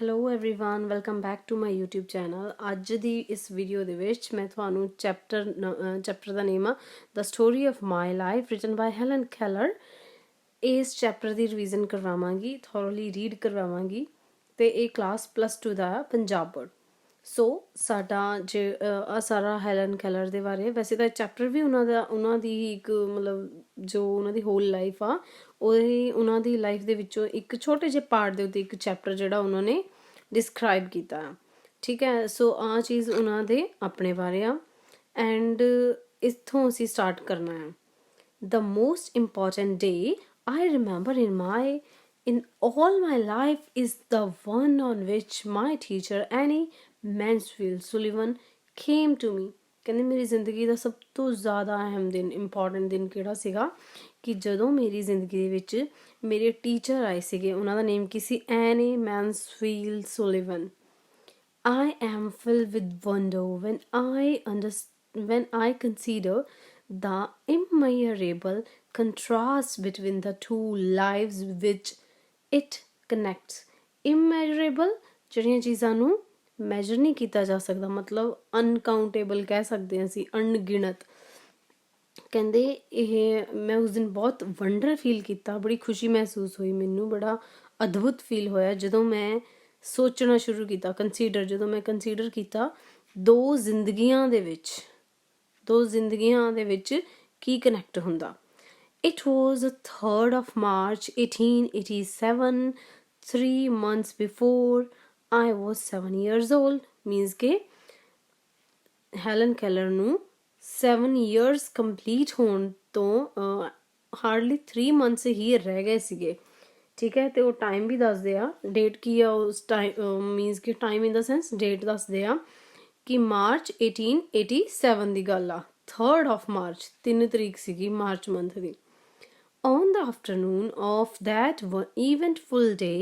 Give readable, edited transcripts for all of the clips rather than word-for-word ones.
Hello everyone welcome back to my YouTube channel. ਅੱਜ ਦੀ ਇਸ ਵੀਡੀਓ ਦੇ ਵਿੱਚ ਮੈਂ ਤੁਹਾਨੂੰ ਚੈਪਟਰ ਦਾ ਨੇਮ ਆ the story of my life written by Helen Keller. ਇਸ ਚੈਪਟਰ ਦੀ ਰਿਵੀਜ਼ਨ ਕਰਵਾਵਾਂਗੀ, ਥੋਰਲੀ ਰੀਡ ਕਰਵਾਵਾਂਗੀ ਤੇ ਇਹ ਕਲਾਸ +2 ਦਾ ਪੰਜਾਬ ਬੋਰਡ। ਸੋ ਸਾਡਾ ਸਾਰਾ ਹੈਲਨ ਕੈਲਰ ਦੇ ਬਾਰੇ, ਵੈਸੇ ਤਾਂ ਚੈਪਟਰ ਵੀ ਉਹਨਾਂ ਦੀ ਇੱਕ ਮਤਲਬ ਜੋ ਉਹਨਾਂ ਦੀ ਹੋਲ ਲਾਈਫ ਆ ਉਹਨਾਂ ਦੀ ਲਾਈਫ ਦੇ ਵਿੱਚੋਂ ਇੱਕ ਛੋਟੇ ਜਿਹੇ ਪਾਰਟ ਦੇ ਉੱਤੇ ਇੱਕ ਚੈਪਟਰ ਜਿਹੜਾ ਉਹਨਾਂ ਨੇ ਡਿਸਕ੍ਰਾਈਬ ਕੀਤਾ ਆ। ਠੀਕ ਹੈ, ਸੋ ਆਹ ਚੀਜ਼ ਉਹਨਾਂ ਦੇ ਆਪਣੇ ਬਾਰੇ ਆ ਐਂਡ ਇੱਥੋਂ ਅਸੀਂ ਸਟਾਰਟ ਕਰਨਾ ਹੈ। The most important day I remember in all my life is the one on which my teacher Annie Mansfield Sullivan came to me। ਕਹਿੰਦੇ ਮੇਰੀ ਜ਼ਿੰਦਗੀ ਦਾ ਸਭ ਤੋਂ ਜ਼ਿਆਦਾ ਅਹਿਮ ਦਿਨ, ਇੰਪੋਰਟੈਂਟ ਦਿਨ ਕਿਹੜਾ ਸੀਗਾ ਕਿ ਜਦੋਂ ਮੇਰੀ ਜ਼ਿੰਦਗੀ ਦੇ ਵਿੱਚ ਮੇਰੇ ਟੀਚਰ ਆਏ ਸੀਗੇ। ਉਹਨਾਂ ਦਾ ਨੇਮ ਕੀ ਸੀ? Annie Mansfield Sullivan. I am filled with wonder when I consider the immeasurable contrast between the two lives which it connects। immeasurable ਜਿਹੜੀਆਂ ਚੀਜ਼ਾਂ ਨੂੰ ਮੈਜਰ ਨਹੀਂ ਕੀਤਾ ਜਾ ਸਕਦਾ, ਮਤਲਬ ਅਨਕਾਊਂਟੇਬਲ ਕਹਿ ਸਕਦੇ ਹਾਂ ਅਸੀਂ, ਅਣਗਿਣਤ। ਕਹਿੰਦੇ ਇਹ ਮੈਂ ਉਸ ਦਿਨ ਬਹੁਤ ਵੰਡਰ ਫੀਲ ਕੀਤਾ, ਬੜੀ ਖੁਸ਼ੀ ਮਹਿਸੂਸ ਹੋਈ ਮੈਨੂੰ, ਬੜਾ ਅਦਭੁਤ ਫੀਲ ਹੋਇਆ ਜਦੋਂ ਮੈਂ ਸੋਚਣਾ ਸ਼ੁਰੂ ਕੀਤਾ, ਜਦੋਂ ਮੈਂ ਕੰਸੀਡਰ ਕੀਤਾ ਦੋ ਜ਼ਿੰਦਗੀਆਂ ਦੇ ਵਿੱਚ ਕੀ ਕਨੈਕਟ ਹੁੰਦਾ। It was the 3rd of March 1887, 3 months before I was 7 years old। means ਕਿ ਹੈਲਨ ਕੈਲਰ ਨੂੰ 7 years ਕੰਪਲੀਟ ਹੋਣ ਤੋਂ ਹਾਰਡਲੀ 3 months ਹੀ ਰਹਿ ਗਏ ਸੀਗੇ। ਠੀਕ ਹੈ, ਤੇ ਉਹ ਟਾਈਮ ਵੀ ਦੱਸਦੇ ਆ, ਡੇਟ ਕੀ ਆ ਉਸ ਟਾਈਮ, ਮੀਨਸ ਕਿ time in the sense date ਦੱਸਦੇ ਆ ਕਿ ਮਾਰਚ 1887 ਦੀ ਗੱਲ ਆ। 3rd of March 3 ਤਰੀਕ ਸੀਗੀ March month the. On the afternoon of that eventful day,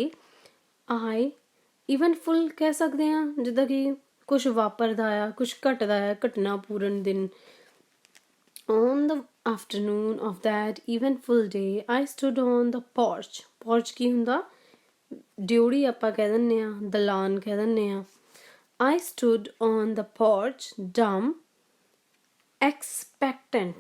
eventful ਕਹਿ ਸਕਦੇ ਹਾਂ ਜਿੱਦਾਂ ਕਿ ਕੁਛ ਵਾਪਰਦਾ ਆ, ਕੁਛ ਘਟਦਾ ਆ, ਘਟਨਾ ਪੂਰਨ ਦਿਨ। On the afternoon of that eventful day, I stood on the porch। porch ਕੀ ਹੁੰਦਾ? ਡਿਊੜੀ ਆਪਾਂ ਕਹਿ ਦਿੰਦੇ ਹਾਂ, ਦਲਾਨ ਕਹਿ ਦਿੰਦੇ ਹਾਂ। I stood on the porch, dumb, expectant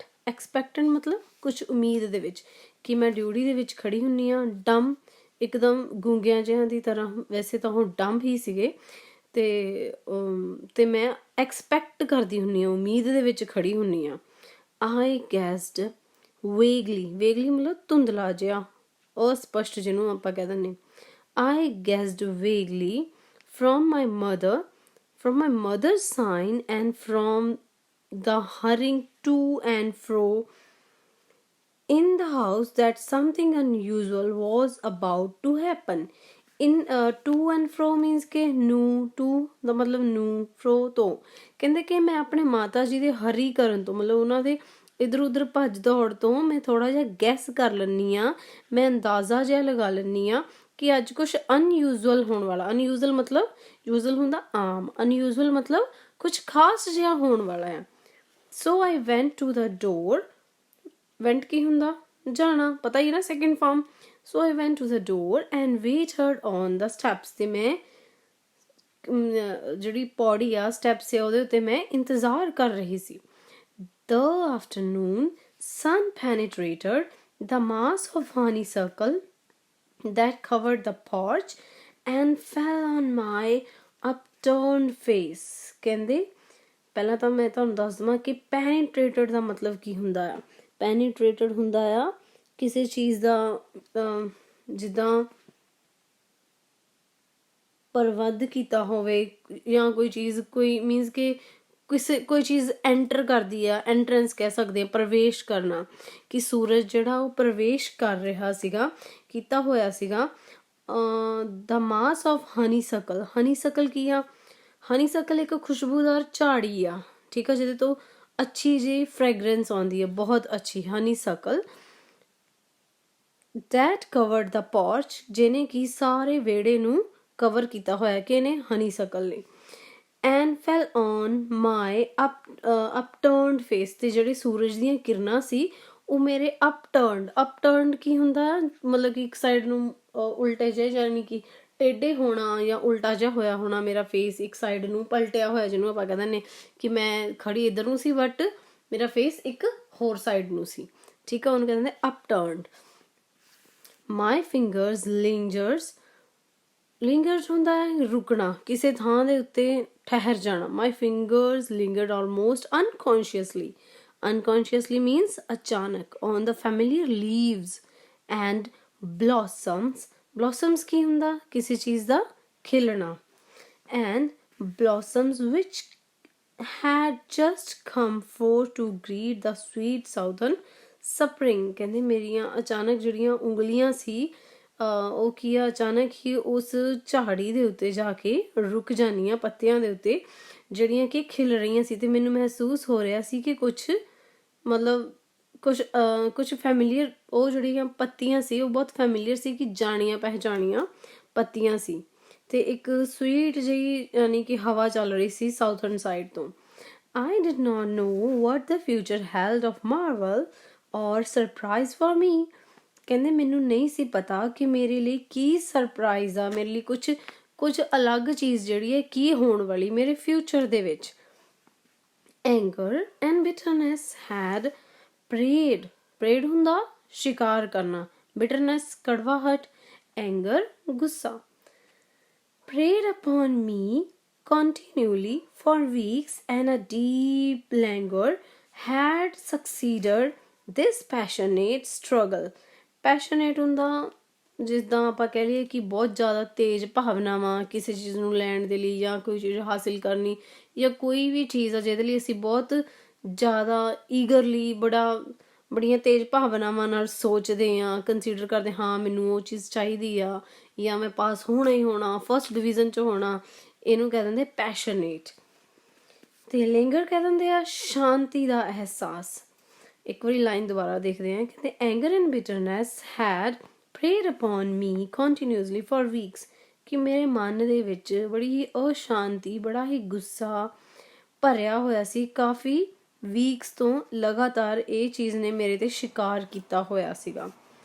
ਮਤਲਬ ਕੁਛ ਉਮੀਦ ਦੇ ਵਿੱਚ, ਕਿ ਮੈਂ ਡਿਊਟੀ ਦੇ ਵਿੱਚ ਖੜੀ ਹੁੰਦੀ ਹਾਂ। ਡੰਮ ਇੱਕਦਮ ਗੂੰਗਿਆਂ ਜਿਹਾਂ ਦੀ ਤਰ੍ਹਾਂ, ਵੈਸੇ ਤਾਂ ਉਹ ਡੰਮ ਹੀ ਸੀਗੇ ਤੇ ਮੈਂ ਐਕਸਪੈਕਟ ਕਰਦੀ ਹੁੰਦੀ ਹਾਂ, ਉਮੀਦ ਦੇ ਵਿੱਚ ਖੜੀ ਹੁੰਦੀ ਹਾਂ। ਆਈ ਗੈਸਡ ਵੇਗਲੀ ਮਤਲਬ ਧੁੰਦਲਾ ਜਿਹਾ, ਅਸਪਸ਼ਟ ਜਿਹਨੂੰ ਆਪਾਂ ਕਹਿ ਦਿੰਦੇ। ਆਈ ਗੈਸਡ ਵੇਗਲੀ from my mother's sign and from the hurrying to and fro in the house that something unusual was about to happen। in to and fro means ਕਿ ਨੂੰ, to ਦਾ ਮਤਲਬ ਨੂੰ, fro ਤੋਂ। ਕਹਿੰਦੇ ਕਿ ਮੈਂ ਆਪਣੇ ਮਾਤਾ ਜੀ ਦੇ ਹਰੀ ਕਰਨ ਤੋਂ, ਮਤਲਬ ਉਹਨਾਂ ਦੇ ਇੱਧਰ ਉੱਧਰ ਭੱਜ ਦੌੜ ਤੋਂ ਮੈਂ ਥੋੜ੍ਹਾ ਜਿਹਾ ਗੈਸ ਕਰ ਲੈਂਦੀ ਹਾਂ, ਮੈਂ ਅੰਦਾਜ਼ਾ ਜਿਹਾ ਲਗਾ ਲੈਂਦੀ ਹਾਂ ਕਿ ਅੱਜ ਕੁਛ ਅਨਯੂਜ਼ੁਅਲ ਹੋਣ ਵਾਲਾ। ਅਨਯੂਜ਼ੁਅਲ ਮਤਲਬ ਯੂਜ਼ੁਅਲ ਹੁੰਦਾ ਆਮ, ਅਨਯੂਜ਼ੁਅਲ ਮਤਲਬ ਕੁਛ ਖਾਸ ਜਿਹਾ ਹੋਣ ਵਾਲਾ ਆ। ਸੋ ਆਈ ਵੈਂਟ ਟੂ ਦ ਡੋਰ। ਵੈਂਟ ਕੀ ਹੁੰਦਾ? ਜਾਣਾ, ਪਤਾ ਹੀ ਨਾ, second form. So I went to the door and waited on the steps. ਤੇ ਮੈਂ ਜਿਹੜੀ ਪੌੜੀ ਆ, ਸਟੈਪਸ ਆ, ਉਹਦੇ ਉੱਤੇ ਮੈਂ ਇੰਤਜ਼ਾਰ ਕਰ ਰਹੀ ਸੀ। ਦ afternoon sun penetrated the mass of honeysuckle that covered the porch and fell on my upturned face। ਕਹਿੰਦੇ ਪਹਿਲਾਂ ਤਾਂ ਮੈਂ ਤੁਹਾਨੂੰ ਦੱਸ ਦੇਵਾਂ ਕਿ ਪੈਨੀਟ੍ਰੇਟਡ ਦਾ ਮਤਲਬ ਕੀ ਹੁੰਦਾ ਆ। ਪੈਨੀਟ੍ਰੇਟਡ ਹੁੰਦਾ ਆ ਕਿਸੇ ਚੀਜ਼ ਦਾ ਜਿੱਦਾਂ ਪ੍ਰਬੰਧ ਕੀਤਾ ਹੋਵੇ, ਜਾਂ ਕੋਈ ਚੀਜ਼, ਕੋਈ ਮੀਨਸ ਕਿ ਕੋਈ ਚੀਜ਼ ਐਂਟਰ ਕਰਦੀ ਆ, ਐਂਟਰੈਂਸ ਕਹਿ ਸਕਦੇ ਆ, ਪ੍ਰਵੇਸ਼ ਕਰਨਾ। ਕਿ ਸੂਰਜ ਜਿਹੜਾ ਉਹ ਪ੍ਰਵੇਸ਼ ਕਰ ਰਿਹਾ ਸੀਗਾ, ਕੀਤਾ ਹੋਇਆ ਸੀਗਾ। ਦ ਮਾਸ ਆਫ ਹਨੀਸਕਲ। ਹਨੀਸਕਲ ਕੀ ਆ? ਹਨੀਸਕਲ ਇੱਕ ਖੁਸ਼ਬੂਦਾਰ ਝਾੜੀ ਆ, ਠੀਕ ਆ, ਜਿਹਦੇ ਤੋਂ ਅੱਛੀ ਜਿਹੀ ਫ੍ਰੈਗਰੈਂਸ ਆਉਂਦੀ ਹੈ, ਬਹੁਤ ਅੱਛੀ। ਹਨੀਸਕਲ ਦੈਟ ਕਵਰਡ ਦ ਪੋਰਚ, ਜਿਹਨੇ ਕਿ ਸਾਰੇ ਵਿਹੜੇ ਨੂੰ ਕਵਰ ਕੀਤਾ ਹੋਇਆ, ਕਿ ਇਹਨੇ ਹਨੀਸਕਲ ਨੇ। And fell on my upturned face. ਤੇ ਜਿਹੜੇ ਸੂਰਜ ਦੀਆਂ ਕਿਰਨਾਂ ਸੀ ਉਹ ਮੇਰੇ ਅਪਟਰਨਡ ਕੀ ਹੁੰਦਾ? ਮਤਲਬ ਕਿ ਇੱਕ ਸਾਈਡ ਨੂੰ ਉਲਟੇ ਜਿਹੇ, ਯਾਨੀ ਕਿ ਟੇਢੇ ਹੋਣਾ ਜਾਂ ਉਲਟਾ ਜਿਹਾ ਹੋਇਆ ਹੋਣਾ, ਮੇਰਾ ਫੇਸ ਇੱਕ ਸਾਈਡ ਨੂੰ ਪਲਟਿਆ ਹੋਇਆ, ਜਿਹਨੂੰ ਆਪਾਂ ਕਹਿ ਦਿੰਦੇ ਕਿ ਮੈਂ ਖੜੀ ਇੱਧਰ ਨੂੰ ਸੀ ਬਟ ਮੇਰਾ ਫੇਸ ਇੱਕ ਹੋਰ ਸਾਈਡ ਨੂੰ ਸੀ, ਠੀਕ ਆ, ਉਹਨੂੰ ਕਹਿੰਦੇ ਅਪਟਰਨਡ। ਮਾਈ ਫਿੰਗਰਸ ਲਿੰਜਰਸ, ਲਿੰਗਰਸ ਹੁੰਦਾ ਹੈ ਰੁਕਣਾ, ਕਿਸੇ ਥਾਂ ਦੇ ਉੱਤੇ ਠਹਿਰ ਜਾਣਾ। My fingers lingered almost unconsciously, unconsciously means ਅਚਾਨਕ, on the familiar leaves and blossoms, blossoms ਕੀ ਹੁੰਦਾ, ਕਿਸੇ ਚੀਜ਼ ਦਾ ਖਿਲਣਾ, ਐਂਡ ਬਲੌਸਮਸ ਵਿਚ had just come for to greet the sweet southern spring। ਕਹਿੰਦੇ ਮੇਰੀਆਂ ਅਚਾਨਕ ਜਿਹੜੀਆਂ ਉਂਗਲੀਆਂ ਸੀ ਉਹ ਕੀ ਆ, ਅਚਾਨਕ ਹੀ ਉਸ ਝਾੜੀ ਦੇ ਉੱਤੇ ਜਾ ਕੇ ਰੁਕ ਜਾਂਦੀਆਂ, ਪੱਤਿਆਂ ਦੇ ਉੱਤੇ ਜਿਹੜੀਆਂ ਕਿ ਖਿਲ ਰਹੀਆਂ ਸੀ, ਤੇ ਮੈਨੂੰ ਮਹਿਸੂਸ ਹੋ ਰਿਹਾ ਸੀ ਕਿ ਕੁਛ ਮਤਲਬ ਕੁਛ ਫੈਮਿਲੀਅਰ, ਉਹ ਜਿਹੜੀਆਂ ਪੱਤੀਆਂ ਸੀ ਉਹ ਬਹੁਤ ਫੈਮਿਲੀਅਰ ਸੀ, ਕਿ ਜਾਣੀਆਂ ਪਹਿਚਾਣੀਆਂ ਪੱਤੀਆਂ ਸੀ, ਤੇ ਇੱਕ ਸਵੀਟ ਜਿਹੀ ਯਾਨੀ ਕਿ ਹਵਾ ਚੱਲ ਰਹੀ ਸੀ ਸਾਊਥਰਨ ਸਾਈਡ ਤੋਂ। I did not know what the future held of marvel or surprise for me। ਕਹਿੰਦੇ ਮੈਨੂੰ ਨਹੀਂ ਸੀ ਪਤਾ ਕਿ ਮੇਰੇ ਲਈ ਕੀ ਸਰਪ੍ਰਾਈਜ਼ ਆ, ਮੇਰੇ ਲਈ ਕੁਝ ਅਲੱਗ ਚੀਜ਼ ਜਿਹੜੀ ਹੈ ਕੀ ਹੋਣ ਵਾਲੀ ਮੇਰੇ ਫਿਊਚਰ ਦੇ ਵਿੱਚ। Anger and bitterness had preyed, preyed ਹੁੰਦਾ ਸ਼ਿਕਾਰ ਕਰਨਾ, bitterness ਕੜਵਾਹਟ, anger ਗੁੱਸਾ, preyed upon me continually for weeks, and a deep languor had succeeded this passionate struggle। passionate ਹੁੰਦਾ ਜਿੱਦਾਂ ਆਪਾਂ ਕਹਿ ਲਈਏ ਕਿ ਬਹੁਤ ਜ਼ਿਆਦਾ ਤੇਜ਼ ਭਾਵਨਾਵਾਂ ਕਿਸੇ ਚੀਜ਼ ਨੂੰ ਲੈਣ ਦੇ ਲਈ, ਜਾਂ ਕੋਈ ਚੀਜ਼ ਹਾਸਿਲ ਕਰਨੀ, ਜਾਂ ਕੋਈ ਵੀ ਚੀਜ਼ ਆ ਜਿਹਦੇ ਲਈ ਅਸੀਂ ਬਹੁਤ ਜ਼ਿਆਦਾ ਈਗਰਲੀ ਬੜੀਆਂ ਤੇਜ਼ ਭਾਵਨਾਵਾਂ ਨਾਲ ਸੋਚਦੇ ਹਾਂ, ਕੰਸੀਡਰ ਕਰਦੇ ਹਾਂ ਮੈਨੂੰ ਉਹ ਚੀਜ਼ ਚਾਹੀਦੀ ਆ, ਜਾਂ ਮੈਂ ਪਾਸ ਹੋਣਾ ਹੀ ਹੋਣਾ, ਫਸਟ ਡਿਵੀਜ਼ਨ 'ਚ ਹੋਣਾ, ਇਹਨੂੰ ਕਹਿ ਦਿੰਦੇ ਪੈਸ਼ਨੇਟ। ਤੇ ਲਿੰਗਰ ਕਹਿ ਦਿੰਦੇ ਆ ਸ਼ਾਂਤੀ ਦਾ ਅਹਿਸਾਸ। ਇੱਕ ਵਾਰੀ ਲਾਈਨ ਦੁਬਾਰਾ ਦੇਖਦੇ ਹਾਂ, ਕਹਿੰਦੇ anger and bitterness had preyed upon me continuously for weeks, ਕਿ ਮੇਰੇ ਮਨ ਦੇ ਵਿੱਚ ਬੜੀ ਹੀ ਅਸ਼ਾਂਤੀ, ਬੜਾ ਹੀ ਗੁੱਸਾ ਭਰਿਆ ਹੋਇਆ ਸੀ, ਕਾਫੀ ਵੀਕਸ ਤੋਂ ਲਗਾਤਾਰ ਇਹ ਚੀਜ਼ ਨੇ ਮੇਰੇ ਤੇ ਸ਼ਿਕਾਰ ਕੀਤਾ ਹੋਇਆ ਸੀਗਾ।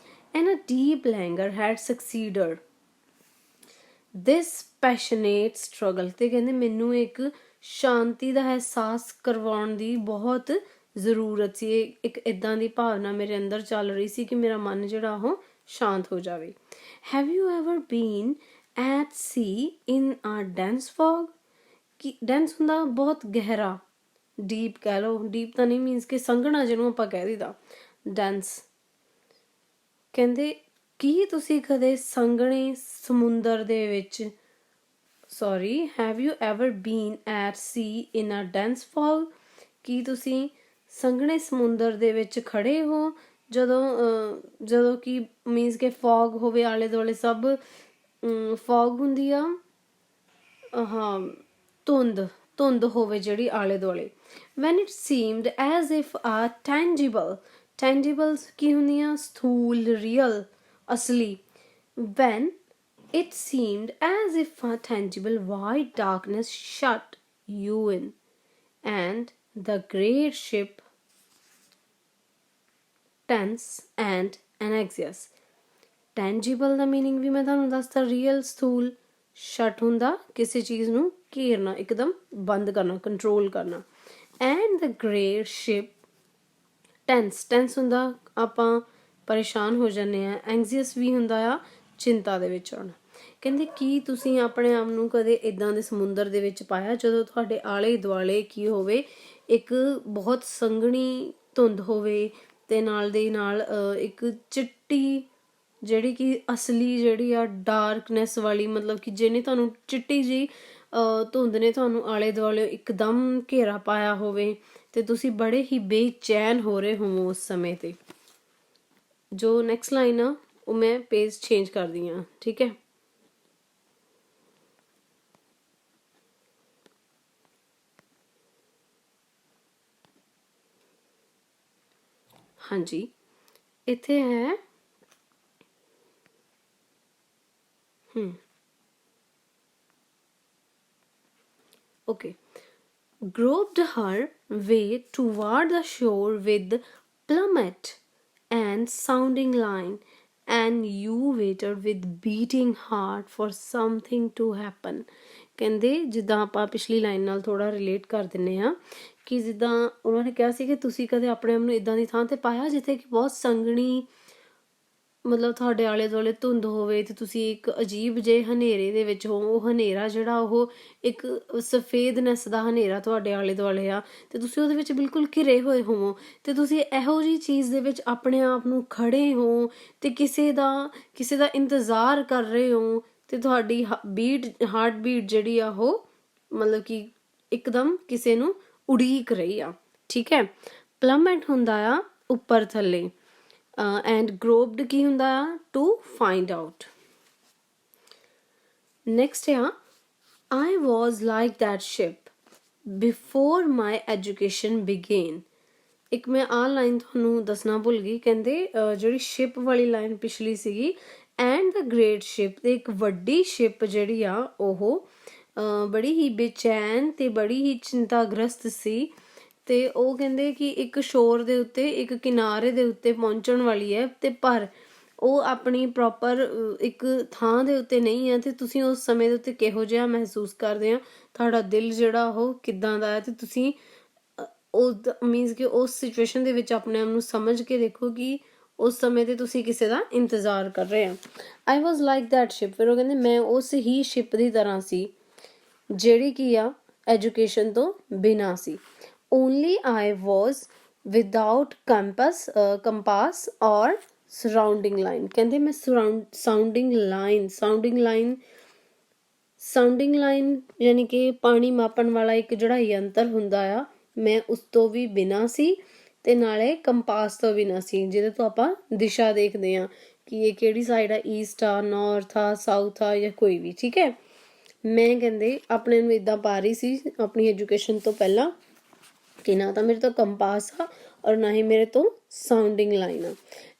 And a deep languor had succeeded this passionate struggle, ਤੇ ਕਹਿੰਦੇ ਮੈਨੂੰ ਇੱਕ ਸ਼ਾਂਤੀ ਦਾ ਅਹਿਸਾਸ ਕਰਵਾਉਣ ਦੀ ਬਹੁਤ ਜ਼ਰੂਰਤ ਸੀ, ਇੱਕ ਇੱਦਾਂ ਦੀ ਭਾਵਨਾ ਮੇਰੇ ਅੰਦਰ ਚੱਲ ਰਹੀ ਸੀ ਕਿ ਮੇਰਾ ਮਨ ਜਿਹੜਾ ਉਹ ਸ਼ਾਂਤ ਹੋ ਜਾਵੇ। Have you ever been at sea in a dense fog, ਕਿ ਡੈਂਸ ਹੁੰਦਾ ਬਹੁਤ ਗਹਿਰਾ, ਡੀਪ ਕਹਿ ਲਓ, ਡੀਪ ਤਾਂ ਨਹੀਂ ਮੀਨਸ ਕਿ ਸੰਘਣਾ ਜਿਹਨੂੰ ਆਪਾਂ ਕਹਿ ਦਿੱਤਾ, ਡੈਂਸ। ਕਹਿੰਦੇ ਕੀ ਤੁਸੀਂ ਕਦੇ ਸੰਘਣੇ ਸਮੁੰਦਰ ਦੇ ਵਿੱਚ, sorry, have you ever been at sea in a dense fog, ਕੀ ਤੁਸੀਂ ਸੰਘਣੇ ਸਮੁੰਦਰ ਦੇ ਵਿੱਚ ਖੜੇ ਹੋ ਜਦੋਂ ਕਿ ਮੀਨਸ ਕਿ ਫੌਗ ਹੋਵੇ ਆਲੇ ਦੁਆਲੇ ਸਭ, ਫੌਗ ਹੁੰਦੀ ਆ ਹਾਂ ਧੁੰਦ ਹੋਵੇ ਜਿਹੜੀ ਆਲੇ ਦੁਆਲੇ। When it seemed as if a tangibles ਕੀ ਹੁੰਦੀਆਂ, ਸਥੂਲ, ਰੀਅਲ, ਅਸਲੀ। When it seemed as if a tangible white darkness shut you in, and the great ship tense and anxious। tangible the meaning ਵੀ ਮੈਂ ਤੁਹਾਨੂੰ ਦੱਸਦਾ, real, ਸਥੂਲ, shut ਹੁੰਦਾ ਕਿਸੇ ਚੀਜ਼ ਨੂੰ ਘੇਰਨਾ, ਇੱਕਦਮ ਬੰਦ ਕਰਨਾ, ਕੰਟਰੋਲ ਕਰਨਾ, and the great ship tense ਹੁੰਦਾ ਆਪਾਂ ਪਰੇਸ਼ਾਨ ਹੋ ਜਾਂਦੇ ਹਾਂ, anxious ਵੀ ਹੁੰਦਾ ਆ ਚਿੰਤਾ ਦੇ ਵਿੱਚ ਆਉਣਾ। ਕਹਿੰਦੇ ਕੀ ਤੁਸੀਂ ਆਪਣੇ ਆਪ ਨੂੰ ਕਦੇ ਇੱਦਾਂ ਦੇ ਸਮੁੰਦਰ ਦੇ ਵਿੱਚ ਪਾਇਆ ਜਦੋਂ ਤੁਹਾਡੇ ਆਲੇ ਦੁਆਲੇ ਕੀ ਹੋਵੇ, ਇੱਕ ਬਹੁਤ ਸੰਘਣੀ ਧੁੰਦ ਹੋਵੇ, ਤੇ ਨਾਲ ਦੇ ਨਾਲ ਇੱਕ ਚਿੱਟੀ ਜਿਹੜੀ ਕਿ ਅਸਲੀ ਜਿਹੜੀ ਆ ਡਾਰਕਨੈਸ ਵਾਲੀ, ਮਤਲਬ ਕਿ ਜਿਹਨੇ ਤੁਹਾਨੂੰ ਚਿੱਟੀ ਜਿਹੀ ਧੁੰਦ ਨੇ ਤੁਹਾਨੂੰ ਆਲੇ ਦੁਆਲੇ ਇੱਕਦਮ ਘੇਰਾ ਪਾਇਆ ਹੋਵੇ, ਤੇ ਤੁਸੀਂ ਬੜੇ ਹੀ ਬੇਚੈਨ ਹੋ ਰਹੇ ਹੋਵੋ ਉਸ ਸਮੇਂ ਤੇ। ਜੋ ਨੈਕਸਟ ਲਾਈਨ ਆ ਉਹ ਮੈਂ ਪੇਜ ਚੇਂਜ ਕਰਦੀ ਹਾਂ, ਠੀਕ ਹੈ। ਹਾਂਜੀ ਇੱਥੇ ਹੈ okay, groped her way toward the shore with plummet and sounding line and you waited with beating heart for something to happen। ਕਹਿੰਦੇ ਜਿੱਦਾਂ ਆਪਾਂ ਪਿਛਲੀ ਲਾਈਨ ਨਾਲ ਥੋੜਾ ਰਿਲੇਟ ਕਰ ਦਿੰਨੇ ਆ ਕਿ ਜਿੱਦਾਂ ਉਹਨਾਂ ਨੇ ਕਿਹਾ ਸੀ ਕਿ ਤੁਸੀਂ ਕਦੇ ਆਪਣੇ ਆਪ ਨੂੰ ਇਦਾਂ ਦੀ ਥਾਂ ਤੇ ਪਾਇਆ ਜਿੱਥੇ ਕਿ ਬਹੁਤ ਸੰਘਣੀ ਮਤਲਬ ਤੁਹਾਡੇ ਆਲੇ ਦੁਆਲੇ ਧੁੰਦ ਹੋਵੇ ਤੇ ਤੁਸੀਂ ਇੱਕ ਅਜੀਬ ਜਿਹੇ ਹਨੇਰੇ ਦੇ ਵਿੱਚ ਹੋ, ਉਹ ਹਨੇਰਾ ਜਿਹੜਾ ਉਹ ਇੱਕ ਸਫੇਦਨੈਸ ਦਾ ਹਨੇਰਾ ਤੁਹਾਡੇ ਆਲੇ ਦੁਆਲੇ ਆ ਤੇ ਤੁਸੀਂ ਉਹਦੇ ਵਿੱਚ ਬਿਲਕੁਲ ਘਿਰੇ ਹੋਏ ਹੋਵੋ ਤੇ ਤੁਸੀਂ ਇਹੋ ਜਿਹੀ ਚੀਜ਼ ਦੇ ਵਿੱਚ ਆਪਣੇ ਆਪ ਨੂੰ ਖੜੇ ਹੋ ਤੇ ਕਿਸੇ ਦਾ ਇੰਤਜ਼ਾਰ ਕਰ ਰਹੇ ਹੋ ਤੇ ਤੁਹਾਡੀ ਹਾਰਟ ਬੀਟ ਜਿਹੜੀ ਆ ਉਹ ਮਤਲਬ ਕਿ ਇੱਕਦਮ ਕਿਸੇ ਨੂੰ ਉਡੀਕ ਰਹੀ ਆ। ਠੀਕ ਹੈ। ਪਲਮੈਂਟ ਹੁੰਦਾ ਆ ਉੱਪਰ ਥੱਲੇ and groped ਕੀ ਹੁੰਦਾ ਆ to find out। next ਆ I was like that ship before my education began। ਇੱਕ ਮੈਂ ਆਹ ਲਾਈਨ ਤੁਹਾਨੂੰ ਦੱਸਣਾ ਭੁੱਲ ਗਈ, ਕਹਿੰਦੇ ਜਿਹੜੀ ਸ਼ਿਪ ਵਾਲੀ ਲਾਈਨ ਪਿਛਲੀ ਸੀਗੀ ਐਂਡ ਦ ਗ੍ਰੇਟ ਸ਼ਿਪ, ਤੇ ਇੱਕ ਵੱਡੀ ਸ਼ਿਪ ਜਿਹੜੀ ਆ ਉਹ ਬੜੀ ਹੀ ਬੇਚੈਨ ਤੇ ਬੜੀ ਹੀ ਚਿੰਤਾਗ੍ਰਸਤ ਸੀ ਤੇ ਉਹ ਕਹਿੰਦੇ ਕਿ ਇੱਕ ਸ਼ੋਰ ਦੇ ਉੱਤੇ, ਇੱਕ ਕਿਨਾਰੇ ਦੇ ਉੱਤੇ ਪਹੁੰਚਣ ਵਾਲੀ ਹੈ ਤੇ ਪਰ ਉਹ ਆਪਣੀ ਪ੍ਰੋਪਰ ਇੱਕ ਥਾਂ ਦੇ ਉੱਤੇ ਨਹੀਂ ਹੈ ਤੇ ਤੁਸੀਂ ਉਸ ਸਮੇਂ ਦੇ ਉੱਤੇ ਕਿਹੋ ਜਿਹਾ ਮਹਿਸੂਸ ਕਰਦੇ ਆ, ਤੁਹਾਡਾ ਦਿਲ ਜਿਹੜਾ ਉਹ ਕਿੱਦਾਂ ਦਾ ਹੈ ਤੇ ਤੁਸੀਂ ਉਸ ਮੀਨਸ ਕਿ ਉਸ ਸਿਚੁਏਸ਼ਨ ਦੇ ਵਿੱਚ ਆਪਣੇ ਆਪ ਨੂੰ ਸਮਝ ਕੇ ਦੇਖੋ ਕਿ ਉਸ ਸਮੇਂ ਤੇ ਤੁਸੀਂ ਕਿਸੇ ਦਾ ਇੰਤਜ਼ਾਰ ਕਰ ਰਹੇ ਆ। ਆਈ ਵਾਜ਼ ਲਾਈਕ ਦੈਟ ਸ਼ਿਪ, ਫਿਰ ਉਹ ਕਹਿੰਦੇ ਮੈਂ ਉਸ ਹੀ ਸ਼ਿਪ ਦੀ ਤਰ੍ਹਾਂ ਸੀ ਜਿਹੜੀ ਕੀ ਆ ਐਜੂਕੇਸ਼ਨ ਤੋਂ ਬਿਨਾਂ ਸੀ। only I was without compass or surrounding line। ਕਹਿੰਦੇ ਮੈਂ sounding line ਯਾਨੀ ਕਿ ਪਾਣੀ ਮਾਪਣ ਵਾਲਾ ਇੱਕ ਜਿਹੜਾ ਯੰਤਰ ਹੁੰਦਾ ਆ, ਮੈਂ ਉਸ ਤੋਂ ਵੀ ਬਿਨਾਂ ਸੀ ਤੇ ਨਾਲੇ ਕੰਪਾਸ ਤੋਂ ਬਿਨਾਂ ਸੀ ਜਿਹਦੇ ਤੋਂ ਆਪਾਂ ਦਿਸ਼ਾ ਦੇਖਦੇ ਆ ਕਿ ਇਹ ਕਿਹੜੀ ਸਾਈਡ ਆ, ਈਸਟ ਆ, ਨਾਰਥ ਆ, ਸਾਊਥ ਆ ਜਾਂ ਕੋਈ ਵੀ। ਠੀਕ ਹੈ। ਮੈਂ ਕਹਿੰਦੇ ਆਪਣੇ ਨੂੰ ਇੱਦਾਂ ਪਾ ਰਹੀ ਸੀ ਆਪਣੀ ਐਜੂਕੇਸ਼ਨ ਤੋਂ ਪਹਿਲਾਂ ਕਿ ਨਾ ਤਾਂ ਮੇਰੇ ਤੋਂ ਕੰਪਾਸ ਆ ਔਰ ਨਾ ਹੀ ਮੇਰੇ ਤੋਂ ਸਾਊਂਡਿੰਗ ਲਾਈਨ ਆ।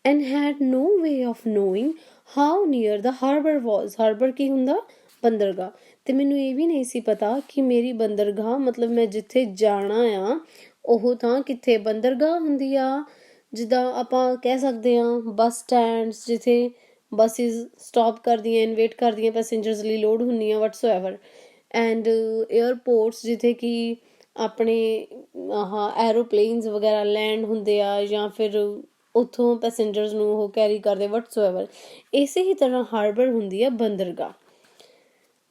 And had no way of knowing how near the harbour was. Harbour ਕੀ ਹੁੰਦਾ? ਬੰਦਰਗਾਹ। ਤੇ ਮੈਨੂੰ ਇਹ ਵੀ ਨਹੀਂ ਸੀ ਪਤਾ ਕਿ ਮੇਰੀ ਬੰਦਰਗਾਹ ਮਤਲਬ ਮੈਂ ਜਿੱਥੇ ਜਾਣਾ ਆ ਉਹ ਤਾਂ ਕਿੱਥੇ ਬੰਦਰਗਾਹ ਹੁੰਦੀ ਆ। ਜਿੱਦਾਂ ਆਪਾਂ ਕਹਿ ਸਕਦੇ ਹਾਂ ਬੱਸ ਸਟੈਂਡਸ ਜਿੱਥੇ ਬੱਸਿਸ ਸਟਾਪ ਕਰਦੀਆਂ, ਵੇਟ ਕਰਦੀਆਂ ਪੈਸੇਂਜਰਸ ਲਈ, ਲੋਡ ਹੁੰਦੀਆਂ ਵਟਸੋਐਵਰ। ਐਂਡ ਏਅਰਪੋਰਟਸ ਜਿੱਥੇ ਕਿ ਆਪਣੇ ਐਰੋਪਲੇਨਸ ਵਗੈਰਾ ਲੈਂਡ ਹੁੰਦੇ ਆ ਜਾਂ ਫਿਰ ਉੱਥੋਂ ਪੈਸੇਂਜਰਸ ਨੂੰ ਉਹ ਕੈਰੀ ਕਰਦੇ ਵਟਸੋਐਵਰ। ਇਸੇ ਹੀ ਤਰ੍ਹਾਂ ਹਾਰਬਰ ਹੁੰਦੀ ਆ ਬੰਦਰਗਾਹ।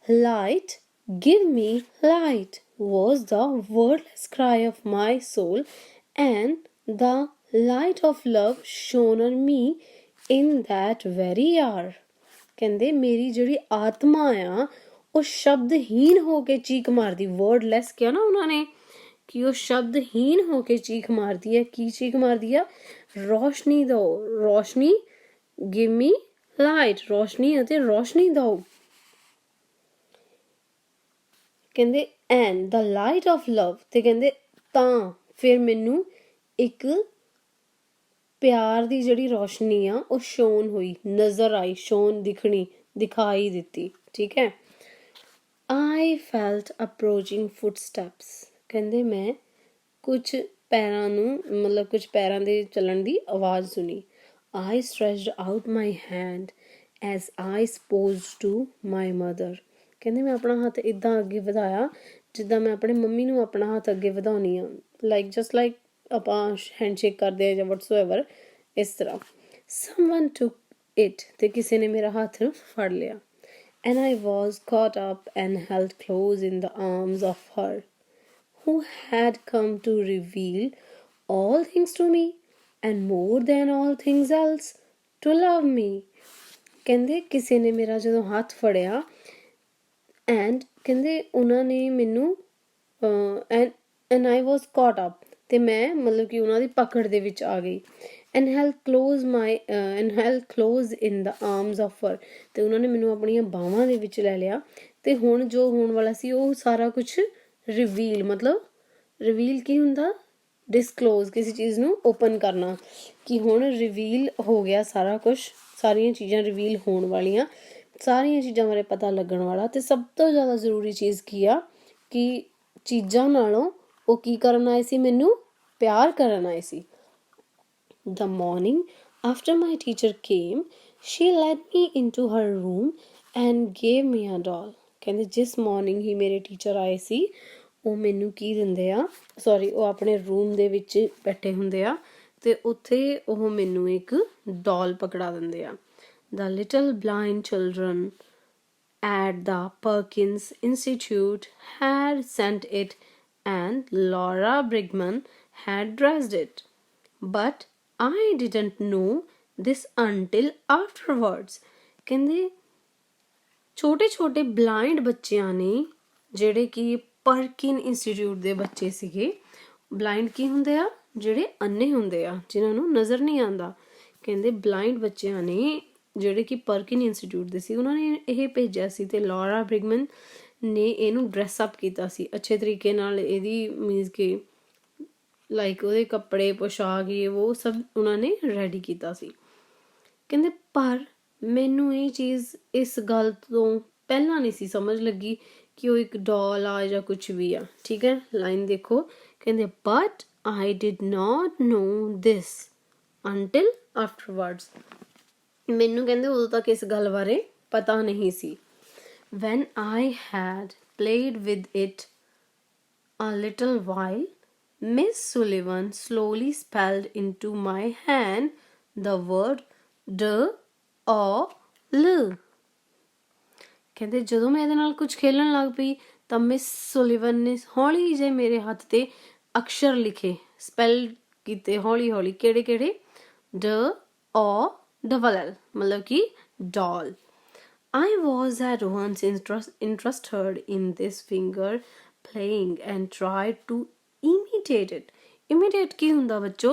Light give me light was the wordless cry of my soul and the light of love shone on me in that very hour। ਕਹਿੰਦੇ ਮੇਰੀ ਜਿਹੜੀ ਆਤਮਾ ਆ ਉਹ ਸ਼ਬਦਹੀਨ ਹੋ ਕੇ ਚੀਕ ਮਾਰਦੀ। ਵਰਡਲੈਸ ਕਿਹਾ ਨਾ ਉਹਨਾਂ ਨੇ ਕਿ ਉਹ ਸ਼ਬਦਹੀਨ ਹੋ ਕੇ ਚੀਕ ਮਾਰਦੀ ਹੈ। ਕੀ ਚੀਕ ਮਾਰਦੀ ਆ? ਰੋਸ਼ਨੀ ਦਿਓ, ਰੋਸ਼ਨੀ, give me light, ਰੋਸ਼ਨੀ ਅਤੇ ਰੋਸ਼ਨੀ ਦਿਓ। ਕਹਿੰਦੇ and the light of love, ਤੇ ਕਹਿੰਦੇ ਤਾਂ ਫਿਰ ਮੈਨੂੰ ਇੱਕ ਪਿਆਰ ਦੀ ਜਿਹੜੀ ਰੋਸ਼ਨੀ ਆ ਉਹ ਸ਼ੋਨ ਹੋਈ, ਨਜ਼ਰ ਆਈ, ਸ਼ੋਨ ਦਿਖਣੀ, ਦਿਖਾਈ ਦਿੱਤੀ। ਠੀਕ ਹੈ। I felt approaching footsteps। ਕਹਿੰਦੇ ਮੈਂ ਕੁਝ ਪੈਰਾਂ ਨੂੰ ਮਤਲਬ ਕੁਝ ਪੈਰਾਂ ਦੇ ਚੱਲਣ ਦੀ ਆਵਾਜ਼ ਸੁਣੀ। I stretched out my hand as I supposed to my mother। ਕਹਿੰਦੇ ਮੈਂ ਆਪਣਾ ਹੱਥ ਇੱਦਾਂ ਅੱਗੇ ਵਧਾਇਆ ਜਿੱਦਾਂ ਮੈਂ ਆਪਣੇ ਮੰਮੀ ਨੂੰ ਆਪਣਾ ਹੱਥ ਅੱਗੇ ਵਧਾਉਣੀ ਆ, ਜਸਟ ਲਾਈਕ ਆਪਾਂ ਹੈਂਡਸ਼ੇਕ ਕਰਦੇ ਆ ਜਾਂ ਵਟਸੋਐਵਰ, ਇਸ ਤਰ੍ਹਾਂ। someone took it, ਤੇ ਕਿਸੇ ਨੇ ਮੇਰਾ ਹੱਥ ਫੜ ਲਿਆ। and I was caught up and held close in the arms of her who had come to reveal all things to me and more than all things else to love me। ਕਹਿੰਦੇ ਕਿਸੇ ਨੇ ਮੇਰਾ ਜਦੋਂ ਹੱਥ ਫੜਿਆ and ਕਹਿੰਦੇ ਉਹਨਾਂ ਨੇ ਮੈਨੂੰ and I was caught up, ਤੇ ਮੈਂ ਮਤਲਬ ਕਿ ਉਹਨਾਂ ਦੀ ਪਕੜ ਦੇ ਵਿੱਚ ਆ ਗਈ। and held close in the arms of her, ਤੇ ਉਹਨਾਂ ਨੇ ਮੈਨੂੰ ਆਪਣੀਆਂ ਬਾਹਾਂ ਦੇ ਵਿੱਚ ਲੈ ਲਿਆ ਤੇ ਹੁਣ ਜੋ ਹੋਣ ਵਾਲਾ ਸੀ ਉਹ ਸਾਰਾ ਕੁਛ ਰਿਵੀਲ, ਮਤਲਬ ਰਿਵੀਲ ਕੀ ਹੁੰਦਾ? ਡਿਸਕਲੋਜ਼, ਕਿਸੇ ਚੀਜ਼ ਨੂੰ ਓਪਨ ਕਰਨਾ, ਕਿ ਹੁਣ ਰਿਵੀਲ ਹੋ ਗਿਆ ਸਾਰਾ ਕੁਛ, ਸਾਰੀਆਂ ਚੀਜ਼ਾਂ ਰਿਵੀਲ ਹੋਣ ਵਾਲੀਆਂ, ਸਾਰੀਆਂ ਚੀਜ਼ਾਂ ਬਾਰੇ ਪਤਾ ਲੱਗਣ ਵਾਲਾ। ਤੇ ਸਭ ਤੋਂ ਜ਼ਿਆਦਾ ਜ਼ਰੂਰੀ ਚੀਜ਼ ਕੀ ਆ ਕਿ ਚੀਜ਼ਾਂ ਨਾਲੋਂ ਉਹ ਕੀ ਕਰਨ ਆਏ ਸੀ? ਮੈਨੂੰ ਪਿਆਰ ਕਰਨ ਆਏ ਸੀ। The morning after my teacher came, She led me into her room and gave me a doll. ਕਹਿੰਦੇ ਜਿਸ ਮਾਰਨਿੰਗ ਹੀ ਮੇਰੇ ਟੀਚਰ ਆਏ ਸੀ ਉਹ ਮੈਨੂੰ ਕੀ ਦਿੰਦੇ ਆ, ਸੌਰੀ ਉਹ ਆਪਣੇ ਰੂਮ ਦੇ ਵਿੱਚ ਬੈਠੇ ਹੁੰਦੇ ਆ ਤੇ ਉੱਥੇ ਉਹ ਮੈਨੂੰ ਇੱਕ ਡਾਲ ਪਕੜਾ ਦਿੰਦੇ ਆ. The little blind children at the Perkins Institute had sent it and Laura Brigman had dressed it. But I didn't know this until afterwards. ਕਹਿੰਦੇ ਛੋਟੇ ਛੋਟੇ ਬਲਾਈਂਡ ਬੱਚਿਆਂ ਨੇ ਜਿਹੜੇ ਕਿ ਪਰਕਿਨ ਇੰਸਟੀਚਿਊਟ ਦੇ ਬੱਚੇ ਸੀਗੇ. ਬਲਾਈਂਡ ਕੀ ਹੁੰਦੇ ਆ? ਜਿਹੜੇ ਅੰਨੇ ਹੁੰਦੇ ਆ, ਜਿਨ੍ਹਾਂ ਨੂੰ ਨਜ਼ਰ ਨਹੀਂ ਆਉਂਦਾ. ਕਹਿੰਦੇ ਬਲਾਈਂਡ ਬੱਚਿਆਂ ਨੇ ਜਿਹੜੇ ਕਿ ਪਰਕਿਨ ਇੰਸਟੀਚਿਊਟ ਦੇ ਸੀ ਉਹਨਾਂ ਨੇ ਇਹ ਭੇਜਿਆ ਸੀ ਤੇ ਲੌਰਾ ਬ੍ਰਿਗਮਨ ਨੇ ਇਹਨੂੰ ਡਰੈਸ ਅਪ ਕੀਤਾ ਸੀ ਅੱਛੇ ਤਰੀਕੇ ਨਾਲ. ਇਹਦੀ ਮੀਨਸ ਕਿ ਲਾਈਕ ਉਹਦੇ ਕੱਪੜੇ ਪੋਸ਼ਾਕ ਇਹ ਉਹ ਸਭ ਉਹਨਾਂ ਨੇ ਰੈਡੀ ਕੀਤਾ ਸੀ. ਕਹਿੰਦੇ ਪਰ ਮੈਨੂੰ ਇਹ ਚੀਜ਼ ਇਸ ਗੱਲ ਤੋਂ ਪਹਿਲਾਂ ਨਹੀਂ ਸੀ ਸਮਝ ਲੱਗੀ ਕਿ ਉਹ ਇੱਕ ਡਾਲ ਆ ਜਾਂ ਕੁਛ ਵੀ ਆ. ਠੀਕ ਹੈ, ਲਾਈਨ ਦੇਖੋ. ਕਹਿੰਦੇ but I did not know this until afterwards. ਮੈਨੂੰ ਕਹਿੰਦੇ ਉਦੋਂ ਤੱਕ ਇਸ ਗੱਲ ਬਾਰੇ ਪਤਾ ਨਹੀਂ ਸੀ. When I had played with it a little while, Miss Sullivan slowly spelled into my hand the word D-O-L. ਕਹਿੰਦੇ ਜਦੋਂ ਮੈਂ ਇਹਦੇ ਨਾਲ ਕੁਝ ਖੇਲਣ ਲੱਗ ਪਈ ਤਾਂ ਮਿਸ ਸੁਲੀਵਨ ਨੇ ਹੌਲੀ ਜਿਹੇ ਮੇਰੇ ਹੱਥ ਤੇ ਅਕਸ਼ਰ ਲਿਖੇ, ਸਪੈਲ ਕੀਤੇ ਹੌਲੀ ਹੌਲੀ. ਕਿਹੜੇ ਕਿਹੜੇ? D-O-L-L ਮਤਲਬ ਕਿ ਡਾਲ. I was at once interested in this finger playing and tried to imitate it. Imitate ਕੀ ਹੁੰਦਾ ਬੱਚੋ?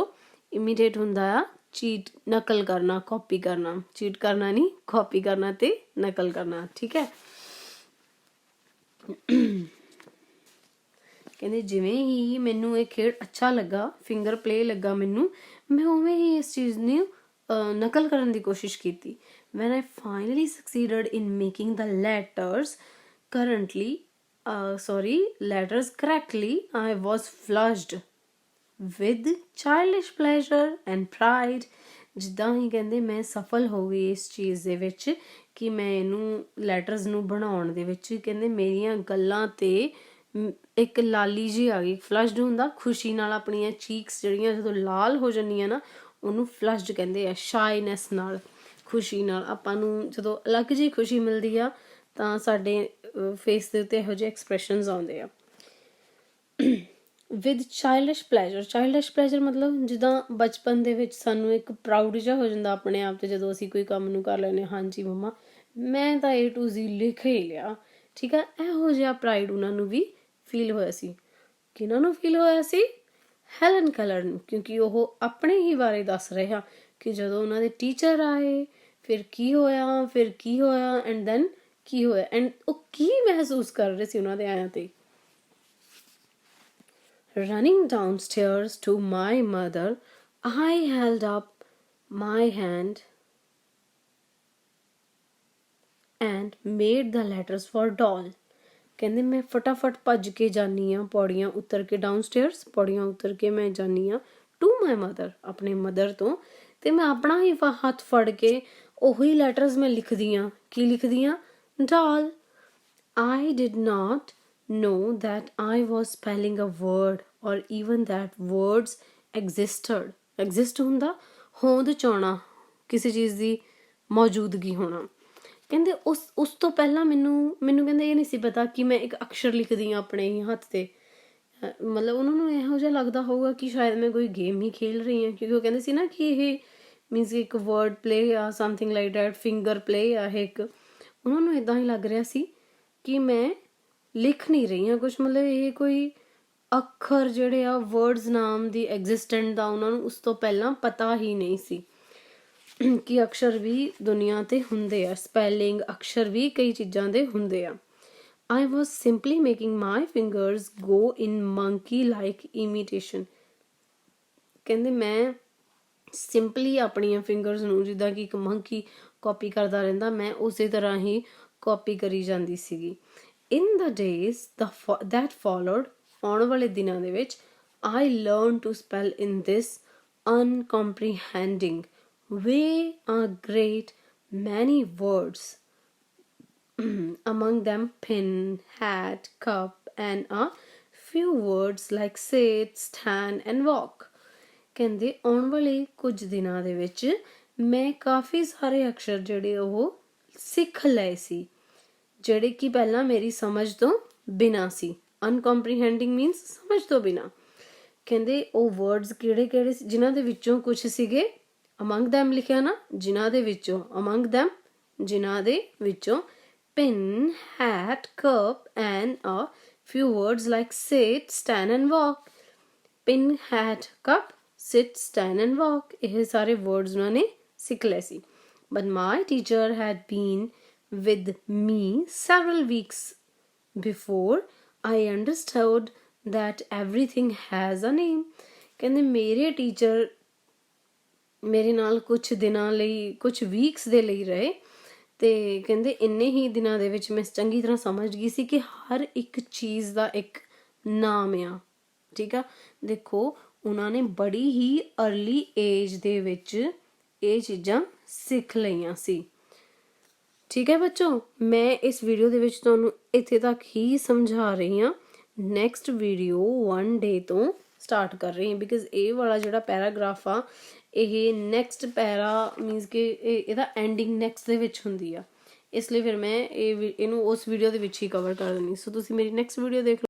Imitate ਹੁੰਦਾ ਆ ਚੀਟ, ਨਕਲ ਕਰਨਾ, ਕਾਪੀ ਕਰਨਾ. ਚੀਟ ਕਰਨਾ ਨਹੀਂ, ਕਾਪੀ ਕਰਨਾ ਤੇ ਨਕਲ ਕਰਨਾ. ਠੀਕ ਹੈ. ਕਹਿੰਦੇ ਜਿਵੇਂ ਹੀ ਮੈਨੂੰ ਇਹ ਖੇਡ ਅੱਛਾ ਲੱਗਾ, ਫਿੰਗਰ ਪਲੇ ਲੱਗਾ ਮੈਨੂੰ, ਮੈਂ ਉਵੇਂ ਹੀ ਇਸ ਚੀਜ਼ ਨੂੰ ਨਕਲ ਕਰਨ ਦੀ ਕੋਸ਼ਿਸ਼ ਕੀਤੀ. When I finally succeeded in making the letters correctly, I was flushed with childish pleasure and pride. ਜਿੱਦਾਂ ਹੀ ਕਹਿੰਦੇ ਮੈਂ ਸਫਲ ਹੋ ਗਈ ਇਸ ਚੀਜ਼ ਦੇ ਵਿੱਚ ਕਿ ਮੈਂ ਇਹਨੂੰ ਲੈਟਰਸ ਨੂੰ ਬਣਾਉਣ ਦੇ ਵਿੱਚ, ਕਹਿੰਦੇ ਮੇਰੀਆਂ ਗੱਲਾਂ ਤੇ ਇੱਕ ਲਾਲੀ ਜਿਹੀ ਆ ਗਈ. ਫਲਸ਼ਡ ਹੁੰਦਾ ਖੁਸ਼ੀ ਨਾਲ, ਆਪਣੀਆਂ ਚੀਕਸ ਜਿਹੜੀਆਂ ਜਦੋਂ ਲਾਲ ਹੋ ਜਾਂਦੀਆਂ ਨਾ ਉਹਨੂੰ ਫਲਸ਼ਡ ਕਹਿੰਦੇ ਆ. ਸ਼ਾਈਨੈਸ ਨਾਲ, ਖੁਸ਼ੀ ਨਾਲ. ਆਪਾਂ ਨੂੰ ਜਦੋਂ ਅਲੱਗ ਜਿਹੀ ਖੁਸ਼ੀ ਮਿਲਦੀ ਆ ਤਾਂ ਸਾਡੇ ਫੇਸ ਦੇ ਉੱਤੇ ਇਹੋ ਜਿਹੇ ਐਕਸਪ੍ਰੈਸ਼ਨਸ ਆਉਂਦੇ ਆ. With childish ਪਲੈਜ਼ਰ. ਚਾਈਲਡਿਸ਼ ਪਲੈਜ਼ਰ ਮਤਲਬ ਜਿੱਦਾਂ ਬਚਪਨ ਦੇ ਵਿੱਚ ਸਾਨੂੰ ਇੱਕ ਪ੍ਰਾਊਡ ਜਿਹਾ ਹੋ ਜਾਂਦਾ ਆਪਣੇ ਆਪ 'ਤੇ ਜਦੋਂ ਅਸੀਂ ਕੋਈ ਕੰਮ ਨੂੰ ਕਰ ਲੈਂਦੇ ਹਾਂ. ਹਾਂਜੀ ਮੰਮਾ ਮੈਂ ਤਾਂ A to Z ਲਿਖ ਹੀ ਲਿਆ. ਠੀਕ ਆ, ਇਹੋ ਜਿਹਾ ਪ੍ਰਾਈਡ ਉਹਨਾਂ ਨੂੰ ਵੀ ਫੀਲ ਹੋਇਆ ਸੀ. ਕਿਹਨਾਂ ਨੂੰ ਫੀਲ ਹੋਇਆ ਸੀ? ਹੈਲਨ ਕੈਲਰ ਨੂੰ, ਕਿਉਂਕਿ ਉਹ ਆਪਣੇ ਹੀ ਬਾਰੇ ਦੱਸ ਰਹੇ ਆ ਕਿ ਜਦੋਂ ਉਹਨਾਂ ਦੇ ਟੀਚਰ ਆਏ ਫਿਰ ਕੀ ਹੋਇਆ ਐਂਡ ਦੈਨ ਕੀ ਹੋਇਆ ਐਂਡ ਉਹ ਕੀ ਮਹਿਸੂਸ ਕਰ ਰਹੇ ਸੀ ਉਹਨਾਂ ਦੇ ਆਇਆਂ 'ਤੇ. Running downstairs to my mother, I held up my hand and made the letters for doll. ਕਹਿੰਦੇ ਮੈਂ ਫਟਾਫਟ ਭੱਜ ਕੇ ਜਾਂਦੀ ਹਾਂ, ਪੌੜੀਆਂ ਉਤਰ ਕੇ, ਡਾਊਨਸਟੇਅਰਸ ਪੌੜੀਆਂ ਉਤਰ ਕੇ ਮੈਂ ਜਾਂਦੀ ਹਾਂ ਟੂ ਮਾਈ ਮਦਰ, ਆਪਣੇ ਮਦਰ ਤੋਂ, ਤੇ ਮੈਂ ਆਪਣਾ ਹੀ ਹੱਥ ਫੜ ਕੇ ਉਹੀ ਲੈਟਰਸ ਮੈਂ ਲਿਖਦੀ ਹਾਂ. ਕੀ ਲਿਖਦੀ ਹਾਂ? ਡਾਲ. I did not know that I was spelling a word or even that words existed. Exist ਹੁੰਦਾ ਹੋਂਦ ਚ ਆਉਣਾ, ਕਿਸੇ ਚੀਜ਼ ਦੀ ਮੌਜੂਦਗੀ ਹੋਣਾ. ਕਹਿੰਦੇ ਉਸ ਤੋਂ ਪਹਿਲਾਂ ਮੈਨੂੰ ਕਹਿੰਦੇ ਇਹ ਨਹੀਂ ਸੀ ਪਤਾ ਕਿ ਮੈਂ ਇੱਕ ਅਕਸ਼ਰ ਲਿਖਦੀ ਹਾਂ ਆਪਣੇ ਹੀ ਹੱਥ 'ਤੇ. ਮਤਲਬ ਉਹਨਾਂ ਨੂੰ ਇਹੋ ਜਿਹਾ ਲੱਗਦਾ ਹੋਊਗਾ ਕਿ ਸ਼ਾਇਦ ਮੈਂ ਕੋਈ ਗੇਮ ਹੀ ਖੇਲ ਰਹੀ ਹਾਂ, ਕਿਉਂਕਿ ਉਹ ਕਹਿੰਦੇ ਸੀ ਨਾ ਕਿ ਇਹ ਮੀਨਸ ਇੱਕ ਵਰਡ ਪਲੇ ਆ, something like that, finger play ਆ ਇਹ ਇੱਕ. ਉਹਨਾਂ ਨੂੰ ਇੱਦਾਂ ਹੀ ਲੱਗ ਰਿਹਾ ਸੀ ਕਿ ਮੈਂ ਲਿਖ ਨਹੀਂ ਰਹੀ ਹਾਂ ਕੁਛ, ਮਤਲਬ ਇਹ ਕੋਈ ਅੱਖਰ ਜਿਹੜੇ ਆ ਵਰਡਸ ਨਾਮ ਦੀ ਐਗਜ਼ਿਸਟੈਂਟ ਦਾ ਉਹਨਾਂ ਨੂੰ ਉਸ ਤੋਂ ਪਹਿਲਾਂ ਪਤਾ ਹੀ ਨਹੀਂ ਸੀ ਕਿ ਅਕਸ਼ਰ ਵੀ ਦੁਨੀਆ 'ਤੇ ਹੁੰਦੇ ਆ, ਸਪੈਲਿੰਗ ਅਕਸ਼ਰ ਵੀ ਕਈ ਚੀਜ਼ਾਂ ਦੇ ਹੁੰਦੇ ਆ. I was simply making my fingers go in monkey like imitation. ਕਹਿੰਦੇ ਮੈਂ ਸਿੰਪਲੀ ਆਪਣੀਆਂ ਫਿੰਗਰਸ ਨੂੰ ਜਿੱਦਾਂ ਕਿ ਇੱਕ ਮੰਕੀ ਕਾਪੀ ਕਰਦਾ ਰਹਿੰਦਾ, ਮੈਂ ਉਸੇ ਤਰ੍ਹਾਂ ਹੀ ਕਾਪੀ ਕਰੀ ਜਾਂਦੀ ਸੀਗੀ. In the days that followed, ਆਉਣ ਵਾਲੇ ਦਿਨਾਂ ਦੇ ਵਿੱਚ, I learned to spell in this uncomprehending way a great many words, among them pin, hat, cup, and a few words like sit, stand, and walk. ਕਹਿੰਦੇ ਆਉਣ ਵਾਲੇ ਕੁਝ ਦਿਨਾਂ ਦੇ ਵਿੱਚ ਮੈਂ ਕਾਫੀ ਸਾਰੇ ਅਕਸ਼ਰ ਜਿਹੜੇ ਉਹ ਸਿੱਖ ਲਏ ਸੀ, ਜਿਹੜੇ ਕਿ ਪਹਿਲਾਂ ਮੇਰੀ ਸਮਝ ਤੋਂ ਬਿਨਾਂ ਸੀ। ਅਨਕੰਪਰੀਹੈਂਡਿੰਗ ਮੀਨਸ ਸਮਝ ਤੋਂ ਬਿਨਾਂ। ਕਹਿੰਦੇ ਉਹ ਵਰਡਸ ਕਿਹੜੇ ਕਿਹੜੇ ਸੀ, ਜਿਨ੍ਹਾਂ ਦੇ ਵਿੱਚੋਂ ਕੁਛ ਸੀਗੇ ਅਮੰਗ ਦੈਮ ਲਿਖਿਆ ਨਾ, ਜਿਨ੍ਹਾਂ ਦੇ ਵਿੱਚੋਂ ਅਮੰਗ ਦੈਮ, ਜਿਨ੍ਹਾਂ ਦੇ ਵਿੱਚੋਂ pin, hat, cup and a few words like sit, stand and walk. Pin, hat, cup, sit, stand and walk. ਇਹ ਸਾਰੇ words ਉਹਨਾਂ ਨੇ ਸਿੱਖ ਲਏ ਸੀ। But my teacher had been with me several weeks before I understood that everything has a name. ਕਹਿੰਦੇ ਮੇਰੇ teacher ਮੇਰੇ ਨਾਲ ਕੁਛ ਦਿਨਾਂ ਲਈ, ਕੁਛ ਵੀਕਸ ਦੇ ਲਈ ਰਹੇ, ਤੇ ਕਹਿੰਦੇ ਇੰਨੇ ਹੀ ਦਿਨਾਂ ਦੇ ਵਿੱਚ ਮੈਂ ਚੰਗੀ ਤਰ੍ਹਾਂ ਸਮਝ ਗਈ ਸੀ ਕਿ ਹਰ ਇੱਕ ਚੀਜ਼ ਦਾ ਇੱਕ ਨਾਮ ਆ। ਠੀਕ ਆ, ਦੇਖੋ ਉਹਨਾਂ ਨੇ ਬੜੀ ਹੀ ਅਰਲੀ ਏਜ ਦੇ ਵਿੱਚ ਇਹ ਚੀਜ਼ਾਂ ਸਿੱਖ ਲਈਆਂ ਸੀ। ਠੀਕ ਹੈ ਬੱਚੋ, ਮੈਂ ਇਸ ਵੀਡੀਓ ਦੇ ਵਿੱਚ ਤੁਹਾਨੂੰ ਇੱਥੇ ਤੱਕ ਹੀ ਸਮਝਾ ਰਹੀ ਹਾਂ। ਨੈਕਸਟ ਵੀਡੀਓ 1 ਡੇ ਤੋਂ ਸਟਾਰਟ ਕਰ ਰਹੀ ਹਾਂ, ਬਿਕਾਜ਼ ਇਹ ਵਾਲਾ ਜਿਹੜਾ ਪੈਰਾਗ੍ਰਾਫ ਆ ਇਹ ਨੈਕਸਟ ਪੈਰਾ ਮੀਨਸ ਕਿ ਇਹਦਾ ਐਂਡਿੰਗ ਨੈਕਸਟ ਦੇ ਵਿੱਚ ਹੁੰਦੀ ਆ, ਇਸ ਲਈ ਫਿਰ ਮੈਂ ਇਹਨੂੰ ਉਸ ਵੀਡੀਓ ਦੇ ਵਿੱਚ ਹੀ ਕਵਰ ਕਰ ਦਿੰਦੀ। ਸੋ ਤੁਸੀਂ ਮੇਰੀ ਨੈਕਸਟ ਵੀਡੀਓ ਦੇਖ ਲਓ।